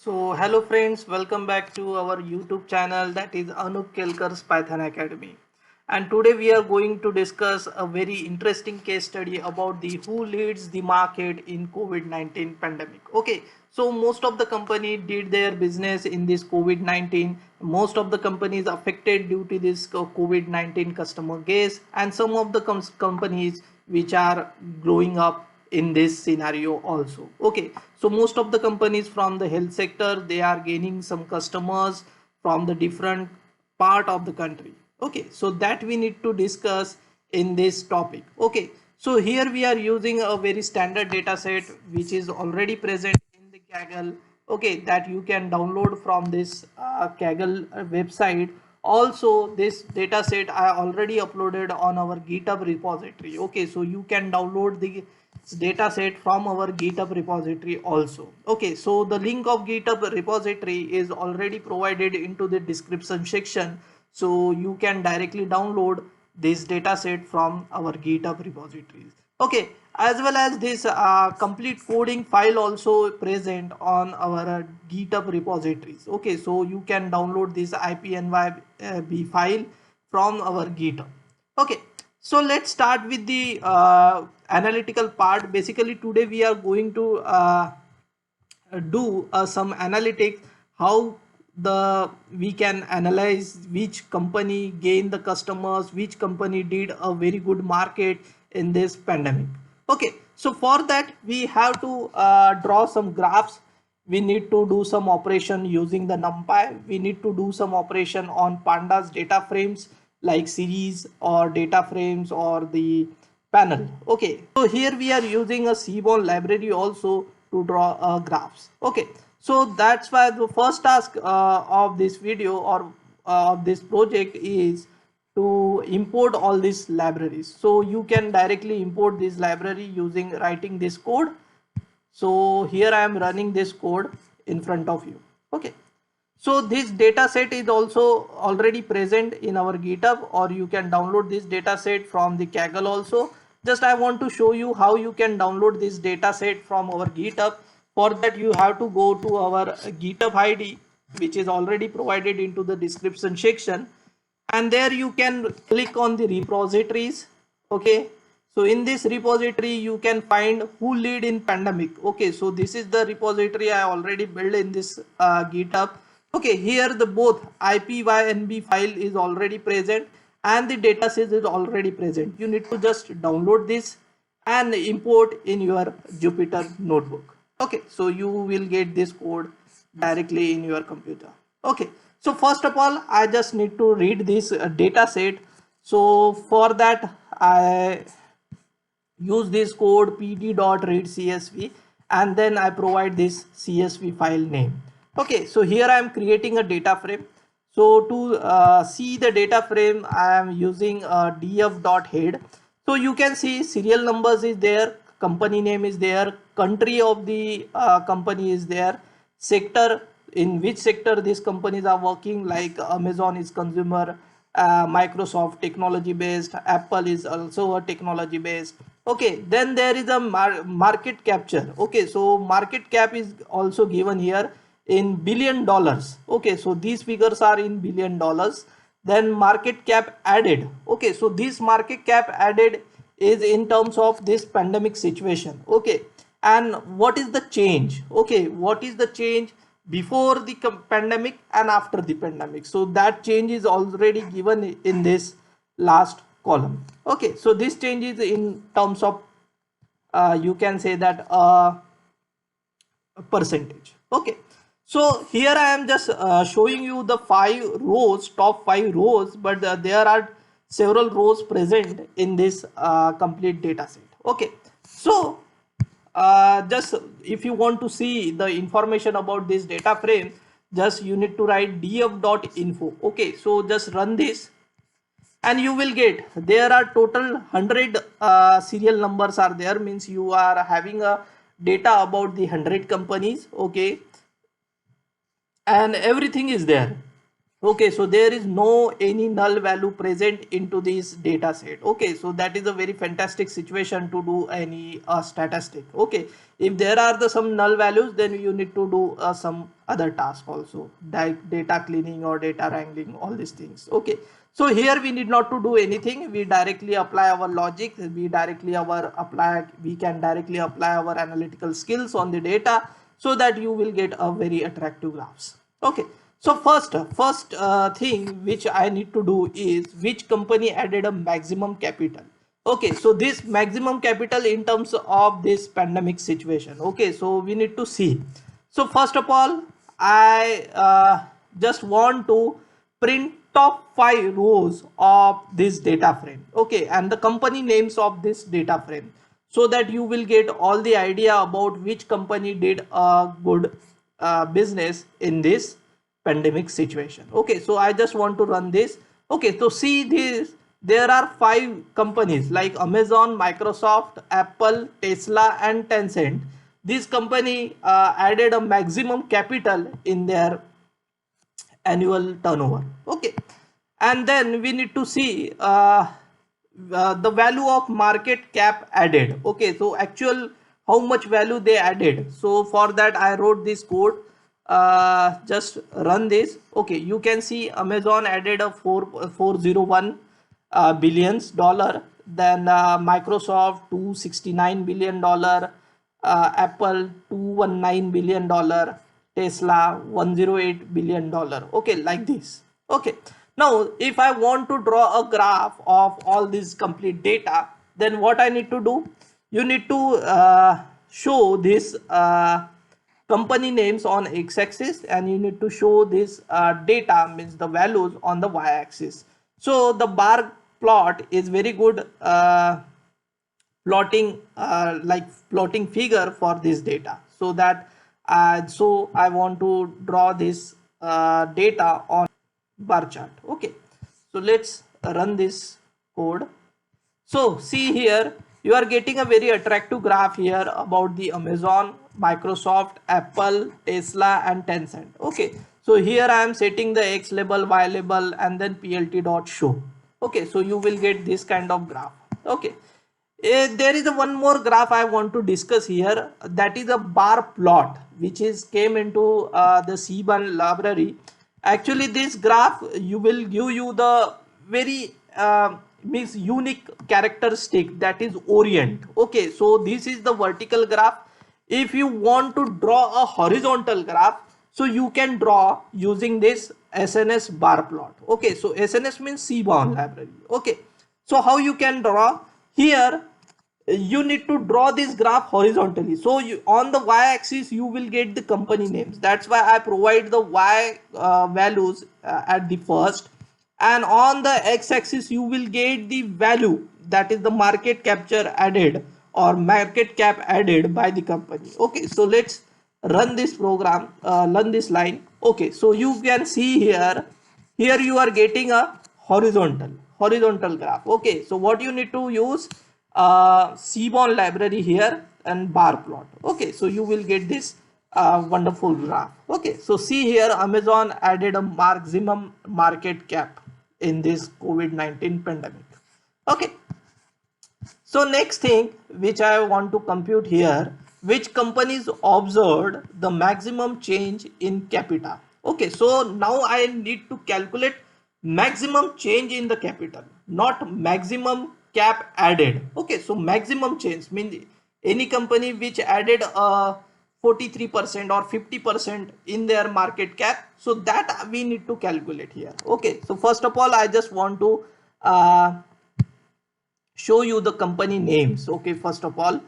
So hello friends, welcome back to our YouTube channel, that is Anup Kelkar's Python Academy. And today we are going to discuss a very interesting case study about the who leads the market in COVID-19 pandemic. Okay, so most of the company did their business in this COVID-19. Most of the companies affected due to this COVID-19 customer case, and some of the companies which are growing up in this scenario also. Okay, so most of the companies from the health sector, they are gaining some customers from the different part of the country. Okay, so that we need to discuss in this topic. Okay, so here we are using a very standard data set which is already present in the Kaggle. Okay, that you can download from this Kaggle website. Also this data set I already uploaded on our GitHub repository. Okay, so you can download the data set from our GitHub repository also. Okay, so the link of GitHub repository is already provided into the description section, so you can directly download this data set from our GitHub repositories. Okay, as well as this complete coding file also present on our GitHub repositories. Okay, so you can download this IPNYB file from our GitHub. Okay, so let's start with the analytical part. Basically today we are going to do some analytics, how the we can analyze which company gained the customers, which company did a very good market in this pandemic. Okay, so for that we have to draw some graphs. We need to do some operation using the numpy. We need to do some operation on pandas data frames like series or data frames or the panel. Okay, so here we are using a Seaborn library also to draw graphs. Okay, so that's why the first task of this video or of this project is to import all these libraries. So you can directly import this library using writing this code. So here I am running this code in front of you. Okay, so this data set is also already present in our GitHub, or you can download this data set from the Kaggle also. Just I want to show you how you can download this data set from our GitHub. For that you have to go to our GitHub ID, which is already provided into the description section, and there you can click on the repositories. Okay, so in this repository you can find who lead in pandemic. Okay, so this is the repository I already built in this GitHub. Okay, here the both IPYNB file is already present and the data set is already present. You need to just download this and import in your Jupyter notebook. Okay, so you will get this code directly in your computer. Okay, so first of all I just need to read this data set. So for that I use this code pd.readcsv, and then I provide this csv file name. Okay, so here I am creating a data frame. So to see the data frame I am using df.head. So you can see serial numbers is there, company name is there, country of the company is there, sector, in which sector these companies are working, like Amazon is consumer, Microsoft technology based, Apple is also a technology based. Okay, then there is a market capture. Okay, so market cap is also given here in $1 billion. Okay, so these figures are in $1 billion. Then market cap added. Okay, so this market cap added is in terms of this pandemic situation. Okay, and what is the change? Okay, what is the change before the pandemic and after the pandemic? So that change is already given in this last column. Okay, so this change is in terms of you can say that percentage. Okay, so here I am just showing you the 5 rows, top 5 rows, but there are several rows present in this complete data set. Okay, so just if you want to see the information about this data frame, just you need to write df.info. Okay, so just run this and you will get there are total 100 serial numbers are there, means you are having a data about the 100 companies. Okay, and everything is there. Okay, so there is no any null value present into this data set. Okay, so that is a very fantastic situation to do any statistic. Okay, if there are some null values, then you need to do some other task also, like data cleaning or data wrangling, all these things. Okay, so here we need not to do anything. We directly apply our logic. We can directly apply our analytical skills on the data, so that you will get a very attractive graphs. Okay, so first thing which I need to do is which company added a maximum capital. Okay, so this maximum capital in terms of this pandemic situation. Okay, so we need to see. So first of all, I just want to print top 5 rows of this data frame. Okay, and the company names of this data frame, so that you will get all the idea about which company did a good business in this pandemic situation. Okay, so I just want to run this. Okay, so see this, there are 5 companies like Amazon, Microsoft, Apple, Tesla and Tencent. This company added a maximum capital in their annual turnover. Okay, and then we need to see the value of market cap added. Okay, so actual how much value they added. So for that I wrote this code. Just run this. Okay, you can see Amazon added a 401 billions dollar, then Microsoft 269 billion dollar, Apple 219 billion dollar, Tesla 108 billion dollar. Okay, like this. Okay, now if I want to draw a graph of all this complete data, then what I need to do, you need to show this company names on x-axis, and you need to show this data, means the values, on the y-axis. So the bar plot is very good plotting, like plotting figure for this data. So that so I want to draw this data on bar chart. Okay, so let's run this code. So see here, you are getting a very attractive graph here about the Amazon, Microsoft, Apple, Tesla and Tencent. Okay, so here I am setting the X label, Y label and then PLT dot show. Okay, so you will get this kind of graph. Okay, there is one more graph I want to discuss here, that is a bar plot which is came into the Seaborn library. Actually this graph you will give you the very means unique characteristic, that is orient. Okay, so this is the vertical graph. If you want to draw a horizontal graph, so you can draw using this SNS bar plot. Okay, so SNS means Seaborn library. Okay, so how you can draw here, you need to draw this graph horizontally. So you, on the y-axis you will get the company names. That's why I provide the y values at the first, and on the x-axis you will get the value, that is the market capture added or market cap added by the company. Okay, so let's run this program, run this line. Okay, so you can see here, here you are getting a horizontal graph. Okay, so what you need to use, Seaborn library here and bar plot. Okay, so you will get this wonderful graph. Okay, so see here, Amazon added a maximum market cap in this COVID-19 pandemic. Okay, so next thing which I want to compute here, which companies observed the maximum change in capita. Okay, so now I need to calculate maximum change in the capital, not maximum cap added. Okay, so maximum change means any company which added 43% or 50% in their market cap, so that we need to calculate here. Okay, so first of all I just want to show you the company names. Okay, first of all,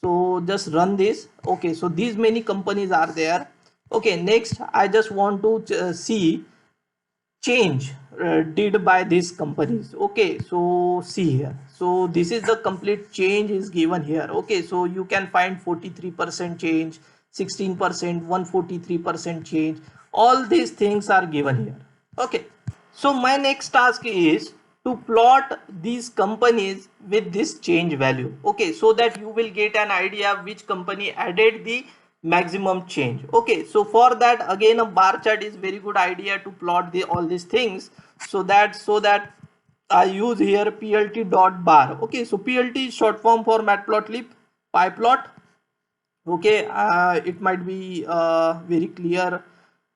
so just run this. Okay, so these many companies are there. Okay, next I just want to see change did by these companies. Okay, so see here, so this is the complete change is given here. Okay, so you can find 43% change, 16%, 143% change, all these things are given here. Okay, so my next task is to plot these companies with this change value. Okay, so that you will get an idea which company added the maximum change. Okay, so for that again a bar chart is very good idea to plot the all these things. So that I use here plt dot bar. Okay, so plt is short form for matplotlib pyplot. Okay, it might be very clear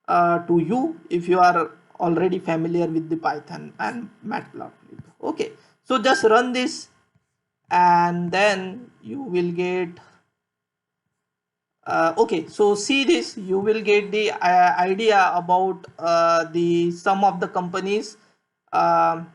to you if you are already familiar with the python and matplotlib. Okay, so just run this and then you will get okay, so see this, you will get the idea about the some of the companies. um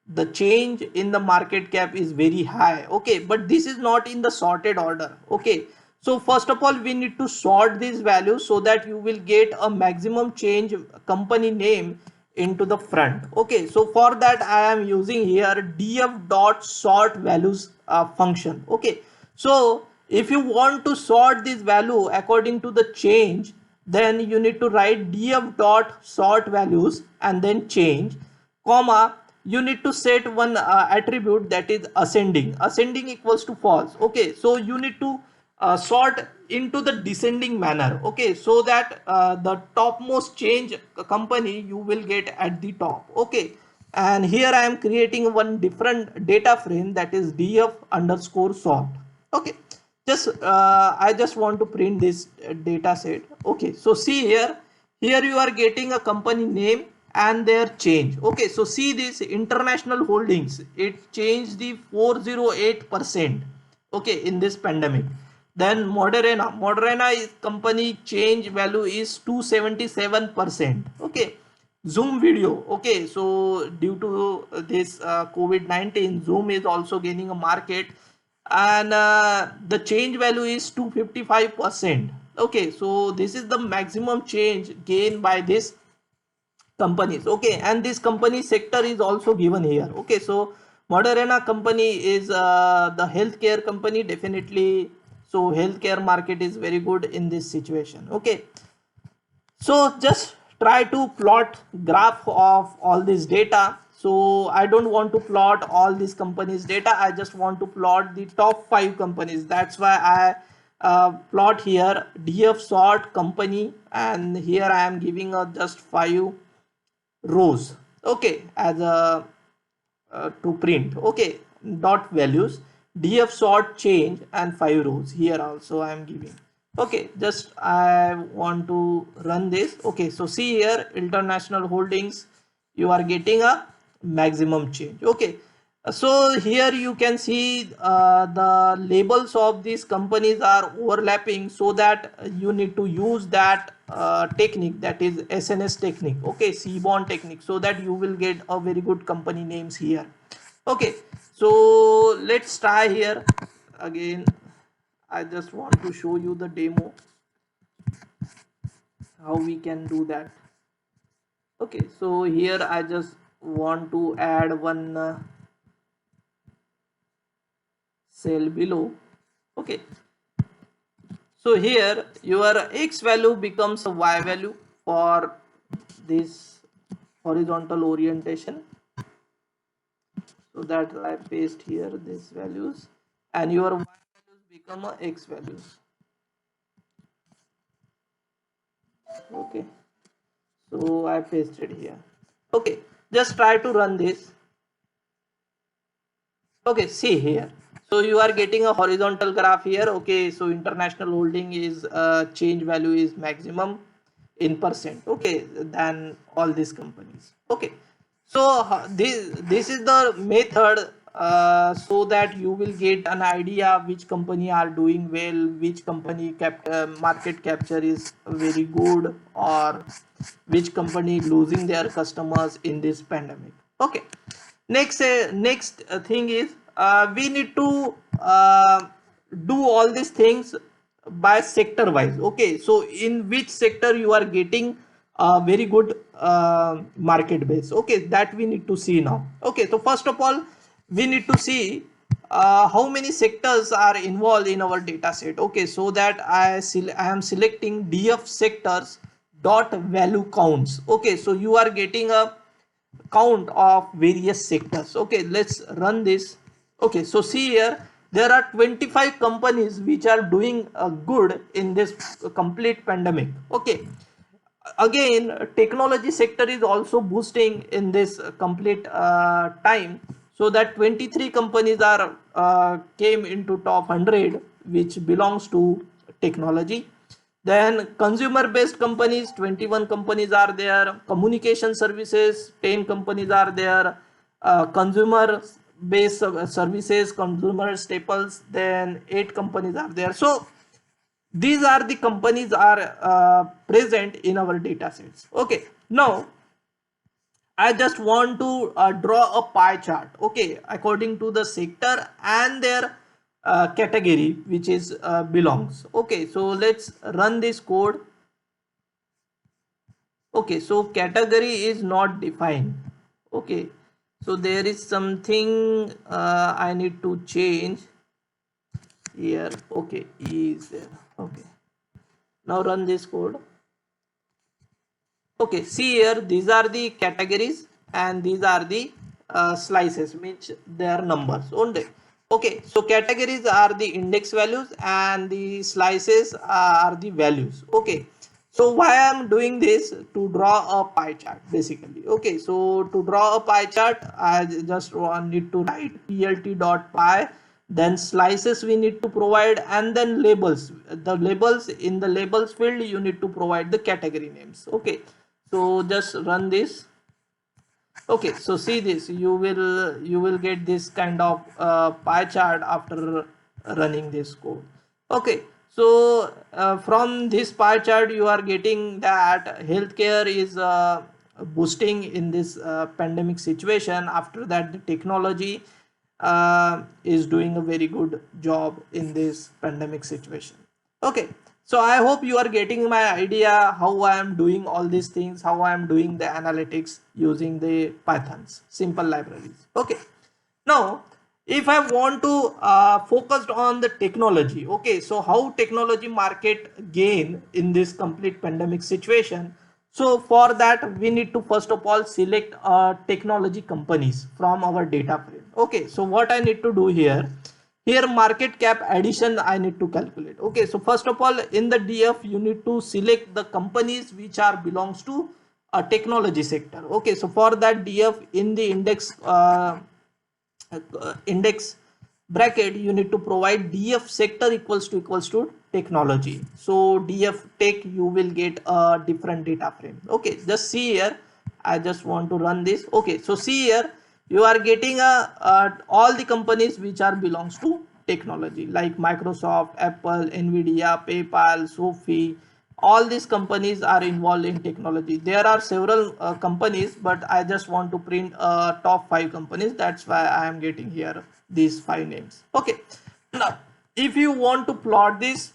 the change in the market cap is very high. Okay, but this is not in the sorted order. Okay, so first of all we need to sort these values so that you will get a maximum change company name into the front. Okay, so for that I am using here df dot sort values function. Okay, so if you want to sort this value according to the change, then you need to write df dot sort values and then change, comma, you need to set one attribute that is ascending equals to false. Okay, so you need to sort into the descending manner. Okay, so that the topmost change company you will get at the top. Okay, and here I am creating one different data frame, that is df underscore sort. Okay, just I just want to print this data set. Okay, so see here you are getting a company name and their change. Okay, so see this international holdings, it changed the 408%. Okay, in this pandemic. Then Moderna is company change value is 277%. Okay, Zoom video. Okay, so due to this COVID-19, Zoom is also gaining a market, and the change value is 255%. Okay, so this is the maximum change gained by this companies. Okay, and this company sector is also given here. Okay, so Moderna company is the healthcare company, definitely. So healthcare market is very good in this situation. Okay, so just try to plot graph of all this data. So I don't want to plot all these companies data, I just want to plot the top 5 companies. That's why I plot here df sort company, and here I am giving a just 5 rows. Okay, as a to print. Okay, dot values df sort change and 5 rows here also I am giving. Okay, just I want to run this. Okay, so see here international holdings, you are getting a maximum change. Okay, so here you can see the labels of these companies are overlapping, so that you need to use that technique, that is SNS technique. Okay, Seaborn technique, so that you will get a very good company names here. Okay, so let's try here again. I just want to show you the demo how we can do that. Okay, so here I just want to add one cell below. Okay, so here your x value becomes a y value for this horizontal orientation, so that I paste here these values, and your y values become a x values. Okay, so I pasted here. Okay, just try to run this. Okay, see here, so you are getting a horizontal graph here. Okay, so international holding is change value is maximum in percent, okay, than all these companies. Okay, so this is the method, so that you will get an idea which company are doing well, which company market capture is very good, or which company losing their customers in this pandemic. Okay, next thing is we need to do all these things by sector wise. Okay, so in which sector you are getting a very good market base. Okay, that we need to see now. Okay, so first of all we need to see how many sectors are involved in our data set. Okay, so that I am selecting df sectors dot value counts. Okay, so you are getting a count of various sectors. Okay, let's run this. Okay, so see here there are 25 companies which are doing good in this complete pandemic. Okay, again technology sector is also boosting in this complete time, so that 23 companies are came into top 100 which belongs to technology. Then consumer based companies, 21 companies are there. Communication services, 10 companies are there. Consumer based services, consumer staples, then 8 companies are there. So these are the companies are present in our data sets. Okay, now I just want to draw a pie chart, okay, according to the sector and their category which is belongs. Okay, so let's run this code. Okay, so category is not defined. Okay, so there is something I need to change here. Okay, is there. Okay, now run this code. Okay, see here, these are the categories and these are the slices, means they are numbers only. Okay, so categories are the index values and the slices are the values. Okay, so why I am doing this, to draw a pie chart basically. Okay, so to draw a pie chart I just need to write plt.pie, then slices we need to provide, and then labels. The labels, in the labels field you need to provide the category names. Okay, so just run this. Okay, so see this, you will get this kind of pie chart after running this code. Okay, so from this pie chart you are getting that healthcare is boosting in this pandemic situation. After that the technology is doing a very good job in this pandemic situation. Okay, so I hope you are getting my idea how I am doing all these things, how I am doing the analytics using the Python's simple libraries. Okay, now if I want to focus on the technology, okay, so how technology market gain in this complete pandemic situation. So for that we need to first of all select technology companies from our data frame. Okay, so what I need to do here, here market cap addition I need to calculate. Okay, so first of all in the df you need to select the companies which are belongs to a technology sector. Okay, so for that df in the index bracket you need to provide df sector equals to technology. So df tech you will get a different data frame. Okay, just see here, I just want to run this. Okay, so see here, you are getting all the companies which are belongs to technology like Microsoft, Apple, Nvidia, PayPal, Sophie. All these companies are involved in technology. There are several companies, but I just want to print top 5 companies. That's why I am getting here these 5 names. Okay, now if you want to plot this,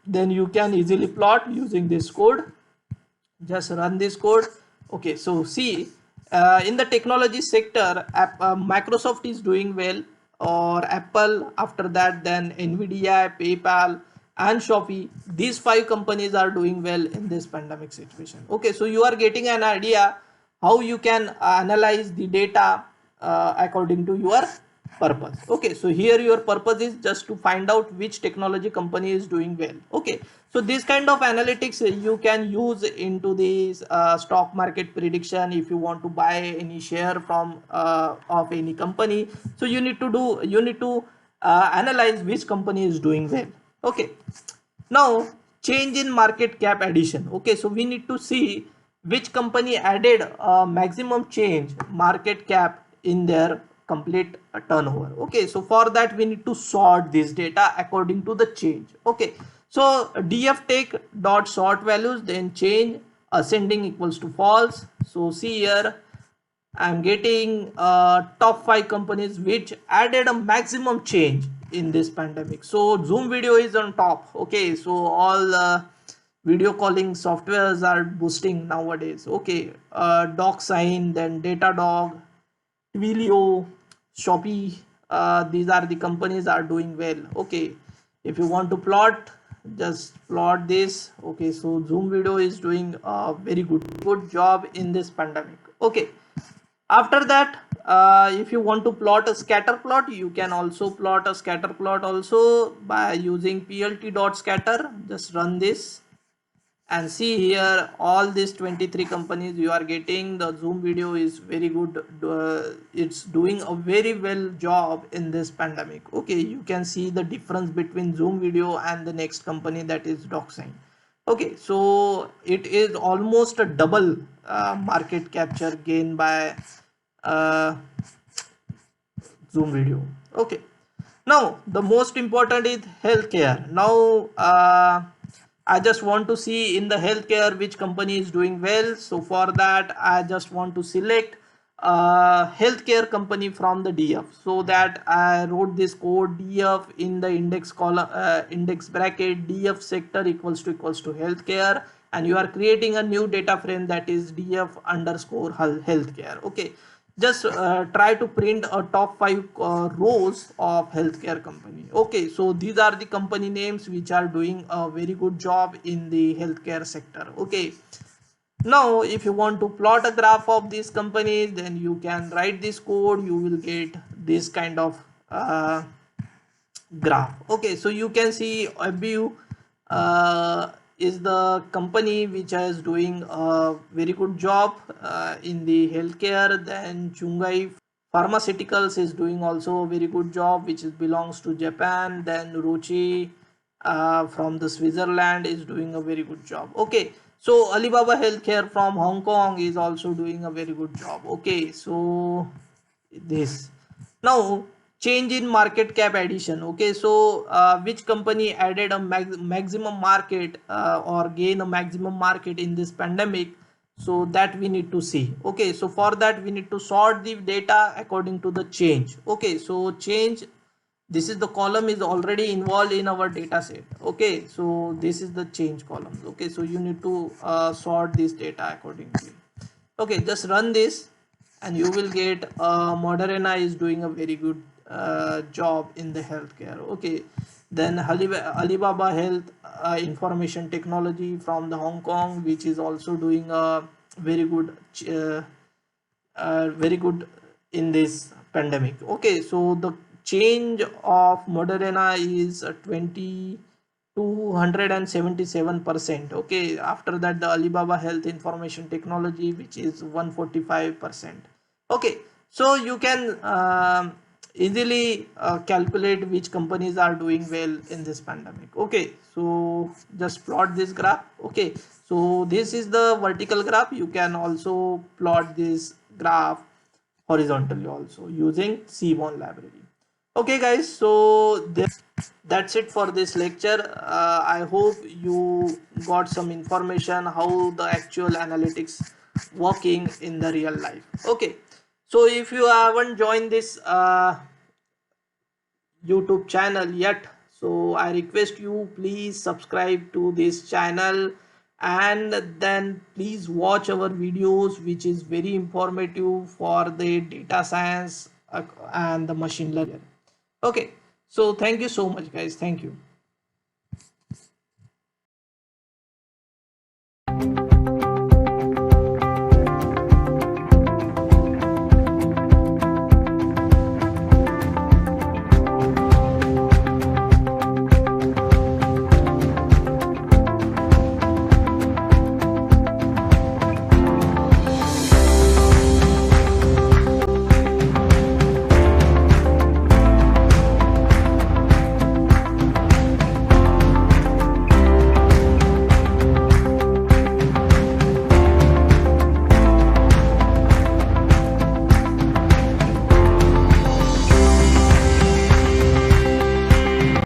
then you can easily plot using this code. Just run this code. Okay, so see, in the technology sector Microsoft is doing well, or Apple, after that then Nvidia, PayPal and Shopee. These 5 companies are doing well in this pandemic situation. Okay, so you are getting an idea how you can analyze the data according to your purpose. Okay, so here your purpose is just to find out which technology company is doing well. Okay, so this kind of analytics you can use into this stock market prediction. If you want to buy any share from of any company, so you need to analyze which company is doing well. Okay, now change in market cap addition. Okay, so we need to see which company added maximum change market cap in their complete turnover. Okay, so for that we need to sort this data according to the change. Okay, so df take dot sort values, then change ascending equals to false. So see here, I'm getting top 5 companies which added a maximum change in this pandemic. So Zoom video is on top. Okay, so all video calling softwares are boosting nowadays. Okay, DocSign, then Datadog, Twilio, Shopee. These are the companies are doing well. Okay, if you want to plot, just plot this. Okay, so Zoom video is doing a very good job in this pandemic. Okay, after that if you want to plot a scatter plot, you can also plot a scatter plot also by using plt.scatter. Just run this and see here all these 23 companies you are getting. The Zoom video is very good. It's doing a very well job in this pandemic. Okay, you can see the difference between Zoom video and the next company, that is DocSign. Okay, so it is almost a double market capture gain by uh, Zoom video. Okay, now the most important is healthcare. Now I just want to see in the healthcare which company is doing well. So for that I just want to select healthcare company from the DF. So that I wrote this code DF in the index column, index bracket, DF sector equals to healthcare, and you are creating a new data frame, that is DF underscore healthcare. Okay, just try to print a top 5 rows of healthcare company. Okay, so these are the company names which are doing a very good job in the healthcare sector. Okay, now if you want to plot a graph of these companies, then you can write this code. You will get this kind of graph. Okay, so you can see ABU is the company which is doing a very good job in the healthcare. Then Chungai Pharmaceuticals is doing also a very good job, which is belongs to Japan. Then Roche from the Switzerland is doing a very good job. Okay, so Alibaba Healthcare from Hong Kong is also doing a very good job. Okay, so this now change in market cap addition. Okay, so which company added a maximum market or gain a maximum market in this pandemic, so that we need to see. Okay, so for that we need to sort the data according to the change. Okay, so change, this is the column is already involved in our data set. Okay, so this is the change columns. Okay, so you need to sort this data accordingly. Okay, just run this and you will get Moderna is doing a very good job in the healthcare. Okay, then Alibaba Health Information Technology from the Hong Kong, which is also doing a very good very good in this pandemic. Okay, so the change of Moderna is 277%. Okay, after that the Alibaba Health Information Technology, which is 145%. Okay, so you can easily calculate which companies are doing well in this pandemic. Okay, so just plot this graph. Okay, so this is the vertical graph. You can also plot this graph horizontally also using Seaborn library. Okay guys, so that's it for this lecture. I hope you got some information how the actual analytics working in the real life. Okay, so if you haven't joined this YouTube channel yet, so I request you please subscribe to this channel, and then please watch our videos, which is very informative for the data science and the machine learning. Okay, so thank you so much guys, thank you.